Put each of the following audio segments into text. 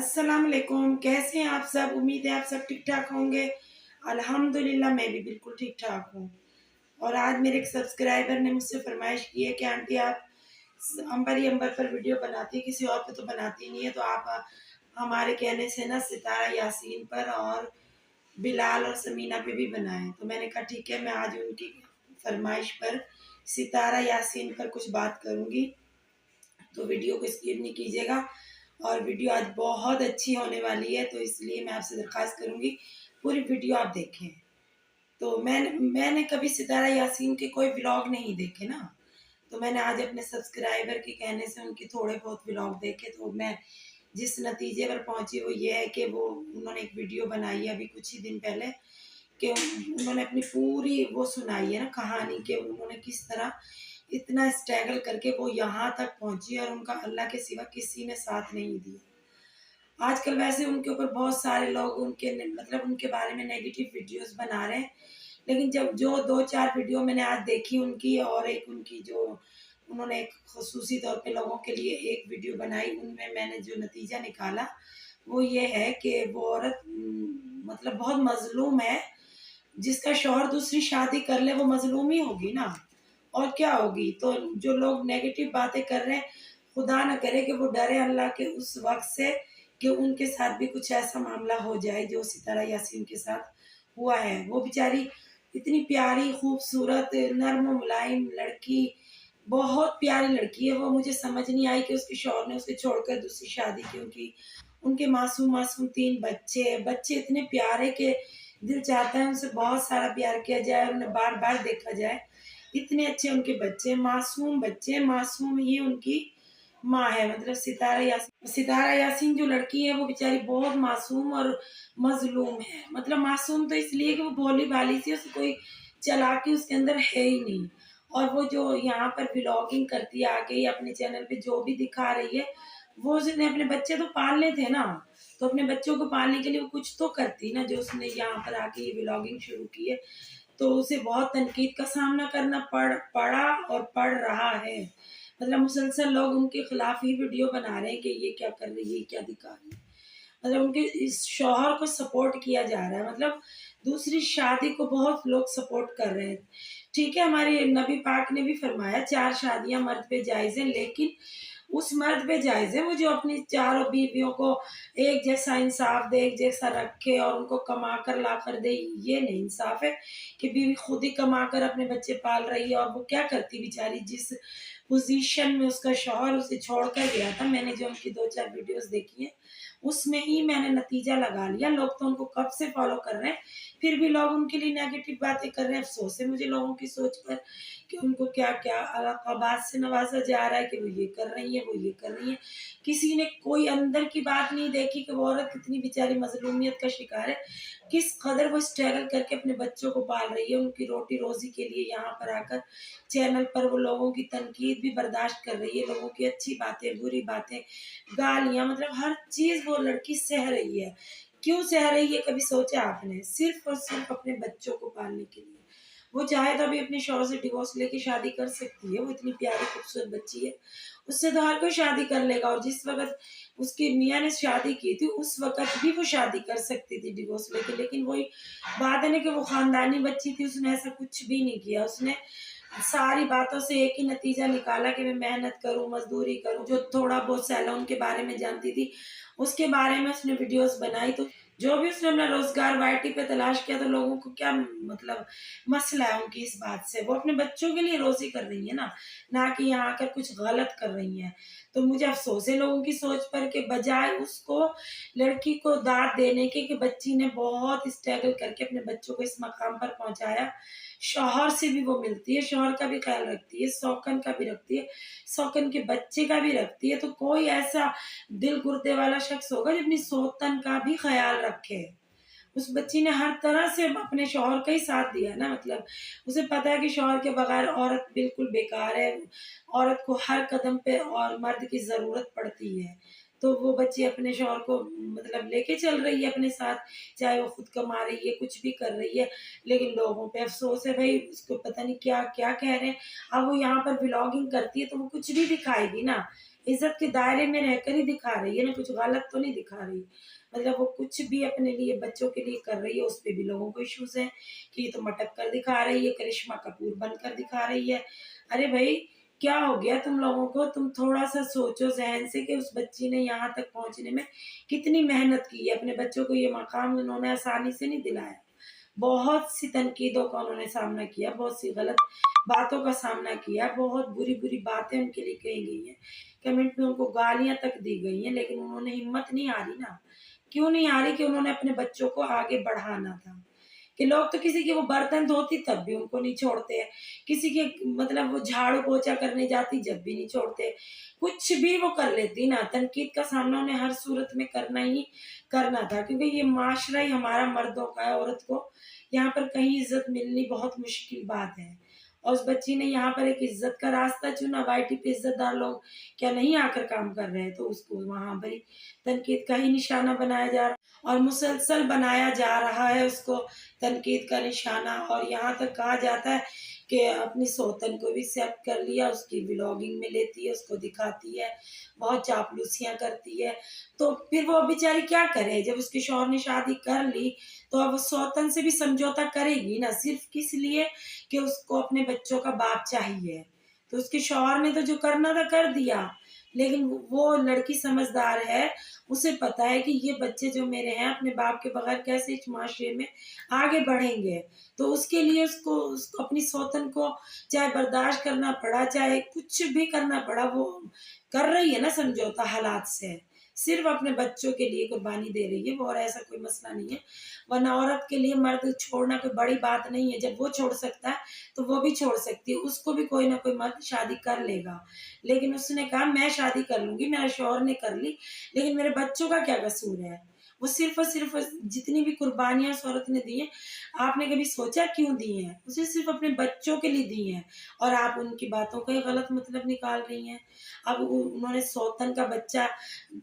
السلام علیکم، کیسے ہیں آپ سب؟ امید ہے آپ سب ٹھیک ٹھاک ہوں گے۔ الحمدللہ میں بھی بالکل ٹھیک ٹھاک ہوں۔ اور آج میرے ایک سبسکرائبر نے مجھ سے فرمائش کی ہے کہ آنٹی آپ امبر پر ویڈیو بناتی، کسی اور پہ تو بناتی نہیں ہے، تو آپ ہمارے کہنے سے نا ستارہ یاسین پر اور بلال اور سمینہ پہ بھی بنائیں۔ تو میں نے کہا ٹھیک ہے، میں آج ان کی فرمائش پر ستارہ یاسین پر کچھ بات کروں گی، تو ویڈیو کو اسکپ نہیں کیجیے گا۔ اور ویڈیو آج بہت اچھی ہونے والی ہے، تو اس لیے میں آپ سے درخواست کروں گی پوری ویڈیو آپ دیکھیں۔ تو میں نے کبھی ستارہ یاسین کے کوئی ولاگ نہیں دیکھے نا، تو میں نے آج اپنے سبسکرائبر کے کہنے سے ان کی تھوڑے بہت ولاگ دیکھے، تو میں جس نتیجے پر پہنچی وہ یہ ہے کہ انہوں نے ایک ویڈیو بنائی ہے ابھی کچھ ہی دن پہلے، کہ انہوں نے اپنی پوری وہ سنائی ہے نا کہانی، کہ انہوں نے کس طرح اتنا اسٹرگل کر کے وہ یہاں تک پہنچی، اور ان کا اللہ کے سوا کسی نے ساتھ نہیں دیا۔ آج کل ویسے ان کے اوپر بہت سارے لوگ ان کے بارے میں نیگیٹو ویڈیوز بنا رہے ہیں، لیکن جب جو دو چار ویڈیو میں نے آج دیکھی ان کی، اور ایک ان کی جو انہوں نے ایک خصوصی طور پہ لوگوں کے لیے ایک ویڈیو بنائی، ان میں نے جو نتیجہ نکالا وہ یہ ہے کہ وہ عورت بہت مظلوم ہے۔ جس کا شوہر دوسری شادی کر لے وہ مظلوم ہی ہوگی نا، اور کیا ہوگی؟ تو جو لوگ نیگیٹو باتیں کر رہے ہیں، خدا نہ کرے کہ وہ ڈرے اللہ کے اس وقت سے کہ ان کے ساتھ بھی کچھ ایسا معاملہ ہو جائے جو ستارہ یاسین کے ساتھ ہوا ہے۔ وہ بیچاری اتنی پیاری خوبصورت نرم و ملائم لڑکی، بہت پیاری لڑکی ہے، وہ مجھے سمجھ نہیں آئی کہ اس کے شوہر نے اسے چھوڑ کر دوسری شادی کیوں کی۔ ان کے معصوم 3 بچے اتنے پیارے کہ دل چاہتا ہے ان سے بہت سارا پیار کیا جائے اور انہیں بار بار دیکھا جائے۔ اتنے اچھے ان کے بچے، معصوم ہی ان کی ماں ہے۔ ستارہ یاسین جو لڑکی ہے وہ بیچاری بہت معصوم اور مظلوم ہے۔ معصوم تو اس لیے کہ وہ بھولی بھالی سی، اسے کوئی چلاکی اس کے اندر ہے ہی نہیں۔ اور وہ جو یہاں پر ولاگنگ کرتی ہے آگے اپنے چینل پہ جو بھی دکھا رہی ہے، وہ اس نے اپنے بچے تو پالنے تھے نا، تو اپنے بچوں کو پالنے کے لیے وہ کچھ تو کرتی نا، جو اس نے یہاں پر آ کے یہ ولاگنگ شروع کی ہے، تو اسے بہت تنقید کا سامنا کرنا پڑا اور پڑ رہا ہے۔ مسلسل لوگ ان کے خلاف ہی ویڈیو بنا رہے ہیں کہ یہ کیا کر رہی ہے، کیا دکھا رہی ہے۔ ان کے اس شوہر کو سپورٹ کیا جا رہا ہے، دوسری شادی کو بہت لوگ سپورٹ کر رہے ہیں۔ ٹھیک ہے، ہمارے نبی پاک نے بھی فرمایا 4 شادیاں مرد پہ جائز ہیں، لیکن اس مرد پہ جائز ہے وہ جو اپنی 4 بیویوں کو ایک جیسا انصاف دے، ایک جیسا رکھے اور ان کو کما کر لا کر دے۔ یہ نہیں انصاف ہے کہ بیوی خود ہی کما کر اپنے بچے پال رہی ہے، اور وہ کیا کرتی بیچاری، جس پوزیشن میں اس کا شوہر اسے چھوڑ کر گیا تھا۔ میں نے جو ان کی 2-4 ویڈیوز دیکھی ہیں اس میں ہی میں نے نتیجہ لگا لیا۔ لوگ تو ان کو کب سے فالو کر رہے ہیں، پھر بھی لوگ ان کے لیے نیگیٹو باتیں کر رہے ہیں۔ افسوس ہے مجھے لوگوں کی سوچ پر کہ ان کو کیا کیا القابات سے نوازا جا رہا ہے کہ وہ یہ کر رہی ہیں، وہ یہ کر رہی ہیں۔ کسی نے کوئی اندر کی بات نہیں دیکھی کہ وہ عورت کتنی بیچاری مظلومیت کا شکار ہے، کس قدر وہ اسٹرگل کر کے اپنے بچوں کو پال رہی ہے، ان کی روٹی روزی کے لیے یہاں پر آ کر چینل پر وہ لوگوں کی تنقید بھی برداشت کر رہی ہے، لوگوں کی اچھی باتیں، بری باتیں، گالیاں، ہر چیز وہ لڑکی سہ رہی ہے۔ کیوں سہ رہی ہے کبھی سوچا آپ نے؟ صرف اور صرف اپنے بچوں کو پالنے کے لیے۔ وہ چاہے تو ابھی اپنے شوہر سے ڈیورس لے کے شادی کر سکتی ہے، وہ اتنی پیاری خوبصورت بچی ہے، اس سے تو ہر کوئی شادی کر لے گا، اور جس وقت اس کے میاں نے شادی کی تھی اس وقت بھی وہ شادی کر سکتی تھی ڈیورس لے کے، لیکن وہی بات ہے نا کہ وہ خاندانی بچی تھی، اس نے ایسا کچھ بھی نہیں کیا۔ اس نے ساری باتوں سے ایک ہی نتیجہ نکالا کہ میں محنت کروں، مزدوری کروں۔ جو تھوڑا بہت سیلون کے بارے میں جانتی تھی اس کے بارے میں اس نے ویڈیوز بنائی، تو جو بھی اس نے اپنا روزگار YT پہ تلاش کیا، تو لوگوں کو کیا مسئلہ ہے ان کی اس بات سے؟ وہ اپنے بچوں کے لیے روزی کر رہی ہے نا، نہ کہ یہاں آ کر کچھ غلط کر رہی ہیں۔ تو مجھے افسوس ہے لوگوں کی سوچ پر کہ بجائے اس کو لڑکی کو داد دینے کے کہ بچی نے بہت اسٹرگل کر کے اپنے بچوں کو اس مقام پر پہنچایا، شوہر سے بھی وہ ملتی ہے، شوہر کا بھی خیال رکھتی ہے، سوکن کا بھی رکھتی ہے، سوکن کے بچے کا بھی رکھتی ہے، تو کوئی ایسا دل گردے والا شخص ہوگا جو اپنی سوتن کا بھی خیال رکھے۔ اس بچی نے ہر طرح سے اپنے شوہر کا ہی ساتھ دیا نا، اسے پتا ہے کہ شوہر کے بغیر عورت بالکل بیکار ہے، عورت کو ہر قدم پہ اور مرد کی ضرورت پڑتی ہے، تو وہ بچی اپنے شوہر کو لے کے چل رہی ہے اپنے ساتھ، چاہے وہ خود کما رہی ہے، کچھ بھی کر رہی ہے، لیکن لوگوں پہ افسوس ہے بھائی، اس کو پتہ نہیں کیا کیا کہہ رہے ہیں۔ اب وہ یہاں پر ولاگنگ کرتی ہے تو وہ کچھ بھی دکھائے گی نا، इज्जत के दायरे में रहकर ही दिखा रही है ना, कुछ गलत तो नहीं दिखा रही। मतलब वो कुछ भी अपने लिए बच्चों के लिए कर रही है, उस पे भी लोगों को इश्यूज है कि ये तो मटक कर दिखा रही है, करिश्मा कपूर बनकर दिखा रही है। अरे भाई, क्या हो गया तुम लोगों को? तुम थोड़ा सा सोचो जहन से कि उस बच्ची ने यहाँ तक पहुंचने में कितनी मेहनत की है। अपने बच्चों को ये मकाम उन्होंने आसानी से नहीं दिलाया। बहुत सी तनकीदों का उन्होंने सामना किया, बहुत सी गलत बातों का सामना किया, बहुत बुरी-बुरी बातें उनके लिए कही गई हैं। कमेंट में उनको गालियाँ तक दी गई हैं, लेकिन उन्होंने हिम्मत नहीं हारी ना। क्यों नहीं हारी? कि उन्होंने अपने बच्चों को आगे बढ़ाना था। कि लोग तो किसी के वो बर्तन धोती तब भी उनको नहीं छोड़ते हैं, किसी के मतलब वो झाड़ू पोछा करने जाती जब भी नहीं छोड़ते। कुछ भी वो कर लेती ना, तनकीद का सामना उन्हें हर सूरत में करना ही करना था, क्योंकि ये माशरा ही हमारा मर्दों का है। औरत को यहाँ पर कहीं इज्जत मिलनी बहुत मुश्किल बात है। और उस बच्ची ने यहाँ पर एक इज्जत का रास्ता चुना। वाईटी पे इज्जतदार लोग क्या नहीं आकर काम कर रहे हैं? तो उसको वहां पर ही तनकीद का ही निशाना बनाया जा रहा और मुसलसल बनाया जा रहा है उसको तनकीद का निशाना। और यहाँ तक कहा जाता है कि अपनी सौतन को भी एक्सेप्ट कर लिया, उसकी व्लॉगिंग में लेती है, उसको दिखाती है, बहुत चापलूसियाँ करती है। तो फिर वो बेचारी क्या करे? जब उसके शौहर ने शादी कर ली, तो अब वो सौतन से भी समझौता करेगी ना, सिर्फ़ किस लिए कि उसको अपने बच्चों का बाप चाहिए। तो उसके शौहर ने तो जो करना था कर दिया, लेकिन वो लड़की समझदार है, उसे पता है कि ये बच्चे जो मेरे हैं अपने बाप के बगैर कैसे इस माशरे में आगे बढ़ेंगे। तो उसके लिए उसको उसको अपनी सौतन को चाहे बर्दाश्त करना पड़ा, चाहे कुछ भी करना पड़ा, वो कर रही है ना समझौता हालात से। सिर्फ़ अपने बच्चों के लिए कुर्बानी दे रही है वो, और ऐसा कोई मसला नहीं है। वरना औरत के लिए मर्द छोड़ना कोई बड़ी बात नहीं है। जब वो छोड़ सकता है, तो वो भी छोड़ सकती है। उसको भी कोई ना कोई मर्द शादी कर लेगा। लेकिन उसने कहा मैं शादी कर लूँगी, मेरे शौहर ने कर ली, लेकिन मेरे बच्चों का क्या कसूर है? वो सिर्फ़ और सिर्फ़ जितनी भी कुर्बानियाँ उस औरत ने दी हैं, आपने कभी सोचा क्यों दी हैं? उसे सिर्फ़ अपने बच्चों के लिए दी हैं, और आप उनकी बातों का ही गलत मतलब निकाल रही हैं। अब उन्होंने सौतन का बच्चा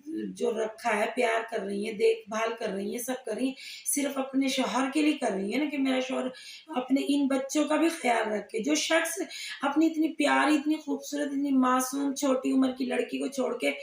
जो रखा है, प्यार कर रही हैं, देखभाल कर रही हैं, सब कर रही हैं, सिर्फ़ अपने शौहर के लिए कर रही हैं ना, कि मेरा शौहर अपने इन बच्चों का भी ख़्याल रखे। जो शख़्स अपनी इतनी प्यारी, इतनी खूबसूरत, इतनी मासूम छोटी उम्र की लड़की को छोड़ के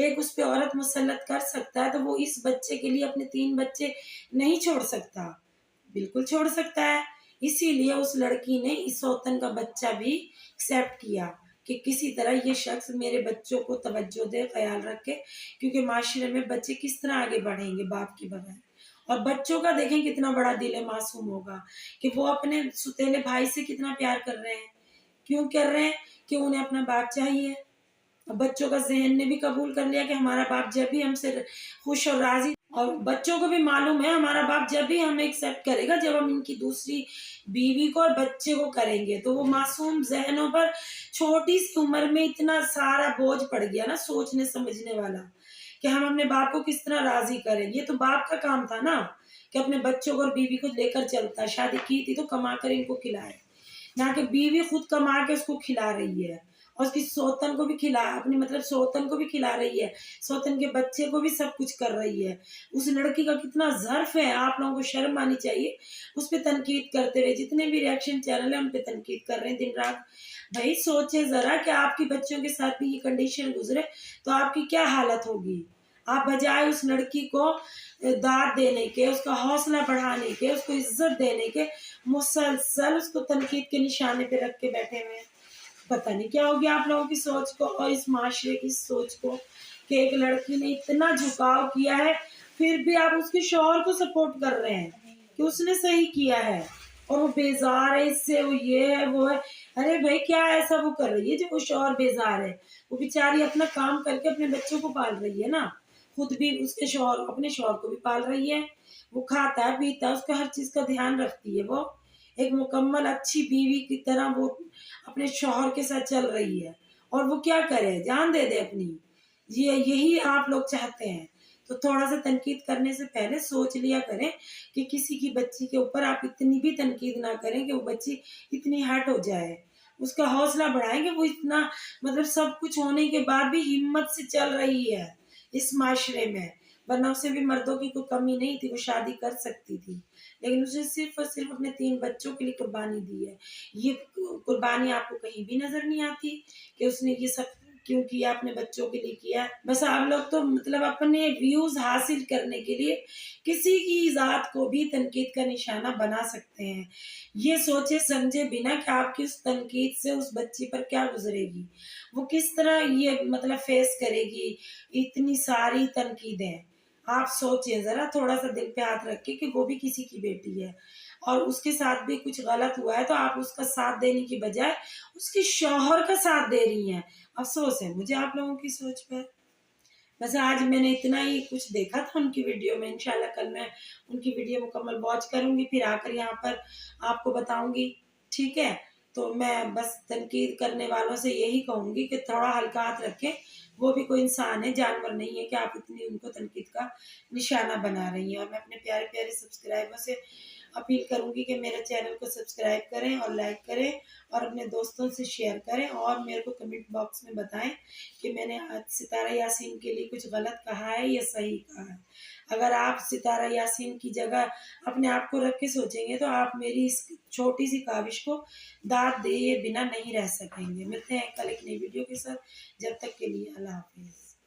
एक उस पे औरत मुसल्लत कर सकता है, तो वो इस बच्चे के लिए अपने 3 बच्चे नहीं छोड़ सकता। बिल्कुल छोड़ सकता है। इसीलिए उस लड़की ने इस सौतन का बच्चा भी एक्सेप्ट किया कि किसी तरह ये शख्स मेरे बच्चों को तवज्जो दे, ख़याल रखे, क्योंकि माशरे में बच्चे किस तरह आगे बढ़ेंगे बाप के बगैर। और बच्चों का देखें कितना बड़ा दिल है, मासूम होगा कि वो अपने सुतेले भाई से कितना प्यार कर रहे हैं। क्यों कर रहे हैं? कि उन्हें अपना बाप चाहिए। बच्चों का ज़हन ने भी कबूल कर लिया कि हमारा बाप जब भी हमसे खुश और राज़ी, और बच्चों को भी मालूम है हमारा बाप जब भी हमें एक्सेप्ट करेगा जब हम इनकी दूसरी बीवी को और बच्चे को करेंगे। तो वो मासूम ज़हनों पर छोटी सी उम्र में इतना सारा बोझ पड़ गया ना सोचने समझने वाला, कि हम अपने बाप को किस तरह राज़ी करें। ये तो बाप का काम था ना कि अपने बच्चों को और बीवी को लेकर चलता। शादी की थी तो कमा कर इनको खिलाए, ना कि बीवी खुद कमा के उसको खिला रही है और उसकी सौतन को भी खिला, अपनी मतलब सौतन को भी खिला रही है, सौतन के बच्चे को भी सब कुछ कर रही है। उस लड़की का कितना ज़र्फ है, आप लोगों को शर्म आनी चाहिए उस पे तनकीद करते हुए। जितने भी रिएक्शन चैनल हैं उन पे तनकीद कर रहे हैं दिन रात। भाई सोचे ज़रा कि आपके बच्चों के साथ भी ये कंडीशन गुजरे तो आपकी क्या हालत होगी। आप बजाय उस लड़की को दाद देने के, उसका हौसला बढ़ाने के, उसको इज्जत देने के, मुसलसल उसको तनकीद के निशाने पे रख के बैठे हुए हैं। पता नहीं क्या हो गया आप लोगों की सोच को और इस माशरे की सोच को, कि एक लड़की ने इतना झुकाव किया है, फिर भी आप उसके शौहर को सपोर्ट कर रहे हैं कि उसने सही किया है, और वो बेजार है इससे, वो ये है वो है। अरे भाई, क्या ऐसा वो कर रही है जो वो शौहर बेजार है? वो बेचारी अपना काम करके अपने बच्चों को पाल रही है ना, खुद भी उसके शौहर अपने शौहर को भी पाल रही है। वो खाता है पीता है, उसका हर चीज का ध्यान रखती है। वो एक मुकम्मल अच्छी बीवी की तरह वो अपने शौहर के साथ चल रही है, और वो क्या करे, जान दे दे अपनी। ये यही आप लोग चाहते हैं। तो थोड़ा सा तनकीद करने से पहले सोच लिया करें कि किसी की बच्ची के ऊपर आप इतनी भी तनकीद ना करें कि वो बच्ची इतनी हर्ट हो जाए। उसका हौसला बढ़ाएं कि वो इतना मतलब सब कुछ होने के बाद भी हिम्मत से चल रही है इस माशरे में। वरना उसे भी मर्दों की कोई कमी नहीं थी, वो शादी कर सकती थी, लेकिन उसने सिर्फ और सिर्फ अपने 3 बच्चों के लिए कुर्बानी दी है। ये कुर्बानी आपको कहीं भी नजर नहीं आती कि उसने ये सब क्यों किया, अपने बच्चों के लिए किया। बस आप लोग तो मतलब अपने व्यूज हासिल करने के लिए किसी की ज़ात को भी तनकीद का निशाना बना सकते हैं, ये सोचे समझे बिना कि आपकी उस तनकीद से उस बच्ची पर क्या गुजरेगी, वो किस तरह ये मतलब फेस करेगी इतनी सारी तनकीदें। आप सोचें ज़रा, थोड़ा सा दिल पे हाथ रख के कि वो भी किसी की बेटी है और उसके साथ भी कुछ गलत हुआ है, तो आप उसका साथ देने की बजाय उसके शौहर का साथ दे रही हैं। अफ़सोस है मुझे आप लोगों की सोच पर। बस आज मैंने इतना ही कुछ देखा था उनकी वीडियो में, इंशाल्लाह कल मैं उनकी वीडियो मुकम्मल वॉच करूँगी, फिर आकर यहाँ पर आपको बताऊँगी, ठीक है? तो मैं बस तनकीद करने वालों से यही कहूँगी कि थोड़ा हल्का हाथ रखें, वो भी कोई इंसान है, जानवर नहीं है कि आप इतनी उनको तनकीद का निशाना बना रही हैं। और मैं अपने प्यारे-प्यारे सब्सक्राइबर से अपील करूँगी कि मेरे चैनल को सब्सक्राइब करें और लाइक करें और अपने दोस्तों से शेयर करें और मेरे को कमेंट बॉक्स में बताएं कि मैंने सितारा यासीन के लिए कुछ गलत कहा है या सही कहा है। अगर आप सितारा यासीन की जगह अपने आप को रख के सोचेंगे तो आप मेरी इस छोटी सी काविश को दाद दिए बिना नहीं रह सकेंगे। मिलते हैं कल एक नई वीडियो के साथ, जब तक के लिए अल्लाह हाफिज़।